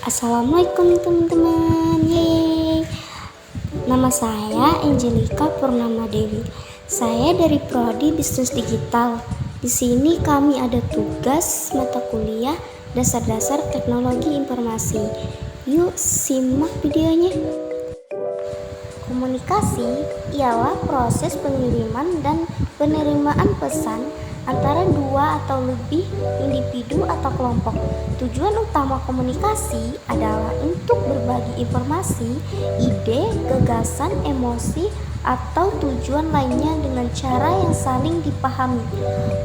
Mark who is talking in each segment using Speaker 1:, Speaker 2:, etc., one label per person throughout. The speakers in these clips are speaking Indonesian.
Speaker 1: Assalamualaikum teman-teman. Yeay. Nama saya Angelika Purnama Dewi. Saya dari Prodi Bisnis Digital. Di sini kami ada tugas mata kuliah Dasar-dasar Teknologi Informasi. Yuk simak videonya. Komunikasi ialah proses pengiriman dan penerimaan pesan antara dua atau lebih individu atau kelompok. Tujuan utama komunikasi adalah untuk berbagi informasi, ide, gagasan, emosi, atau tujuan lainnya dengan cara yang saling dipahami.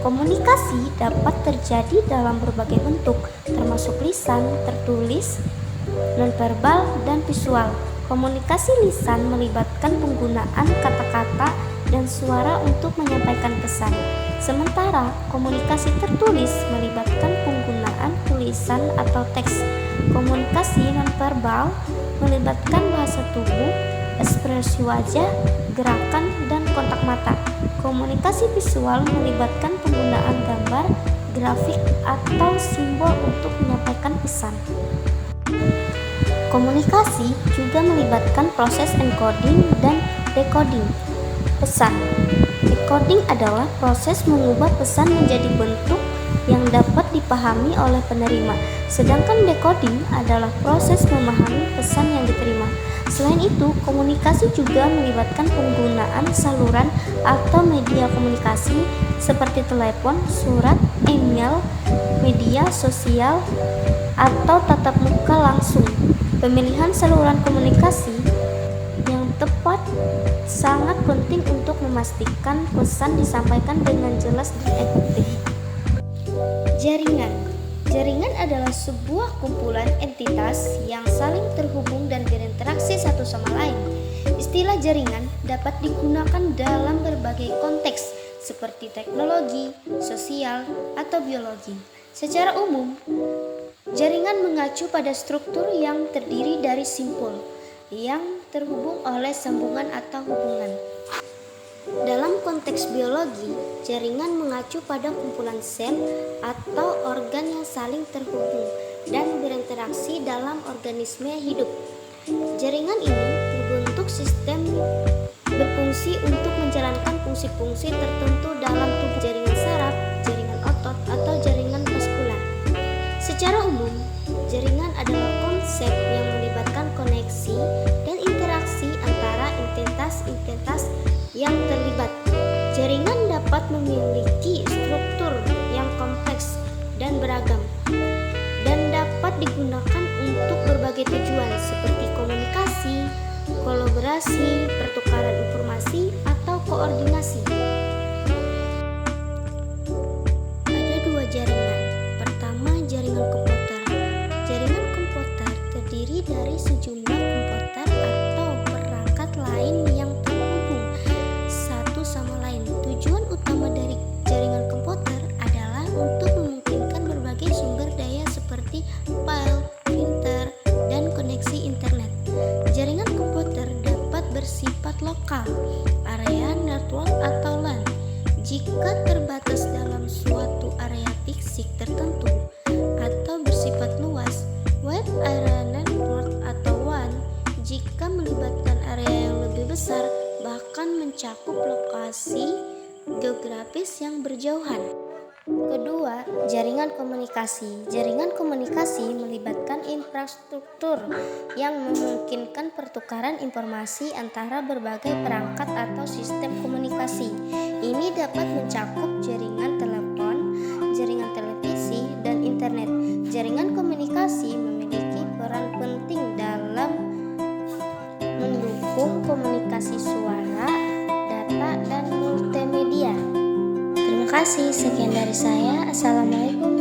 Speaker 1: Komunikasi dapat terjadi dalam berbagai bentuk, termasuk lisan, tertulis, nonverbal, dan visual. Komunikasi lisan melibatkan penggunaan kata-kata dan suara untuk menyampaikan pesan. Sementara komunikasi tertulis melibatkan penggunaan tulisan atau teks. Komunikasi nonverbal melibatkan bahasa tubuh, ekspresi wajah, gerakan, dan kontak mata. Komunikasi visual melibatkan penggunaan gambar, grafik, atau simbol untuk menyampaikan pesan. Komunikasi juga melibatkan proses encoding dan decoding pesan. Encoding adalah proses mengubah pesan menjadi bentuk yang dapat dipahami oleh penerima, sedangkan decoding adalah proses memahami pesan yang diterima. Selain itu, komunikasi juga melibatkan penggunaan saluran atau media komunikasi seperti telepon, surat, email, media sosial, atau tatap muka langsung. Pemilihan saluran komunikasi yang tepat sangat penting untuk memastikan pesan disampaikan dengan jelas dan efektif. Jaringan. Jaringan adalah sebuah kumpulan entitas yang saling terhubung dan berinteraksi satu sama lain. Istilah jaringan dapat digunakan dalam berbagai konteks seperti teknologi, sosial, atau biologi. Secara umum, jaringan mengacu pada struktur yang terdiri dari simpul yang terhubung oleh sambungan atau hubungan. Dalam konteks biologi, jaringan mengacu pada kumpulan sel atau organ yang saling terhubung dan berinteraksi dalam organisme hidup. Jaringan ini berbentuk sistem berfungsi untuk menjalankan fungsi-fungsi tertentu dalam tubuh, jaringan saraf, jaringan otot, atau jaringan vaskular. Secara umum, jaringan adalah konsep yang melibatkan koneksi dan interaksi antara entitas-entitas yang terlibat. Jaringan dapat memiliki struktur yang kompleks dan beragam dan dapat digunakan untuk berbagai tujuan seperti komunikasi, kolaborasi, pertukaran informasi, atau koordinasi. Ada dua jaringan. Pertama, jaringan komputer. Jaringan komputer terdiri dari sejumlah komputer atau perangkat lain yang terhubung satu sama lain. Tujuan utama dari jaringan komputer adalah untuk memungkinkan berbagai sumber daya seperti file, printer, dan koneksi internet. Jaringan komputer dapat bersifat lokal, area network atau LAN, jika terbatas dalam suatu area fisik tertentu, atau bersifat luas, wide area network atau WAN, jika melibatkan area yang lebih besar, bahkan mencakup lokasi geografis yang berjauhan. Kedua, jaringan komunikasi. Jaringan komunikasi melibatkan infrastruktur yang memungkinkan pertukaran informasi antara berbagai perangkat atau sistem komunikasi. Ini dapat mencakup jaringan telepon, jaringan televisi, dan internet. Jaringan komunikasi memiliki peran penting dalam mendukung komunikasi suara, data, dan multimedia. Terima kasih, sekian dari saya. Assalamualaikum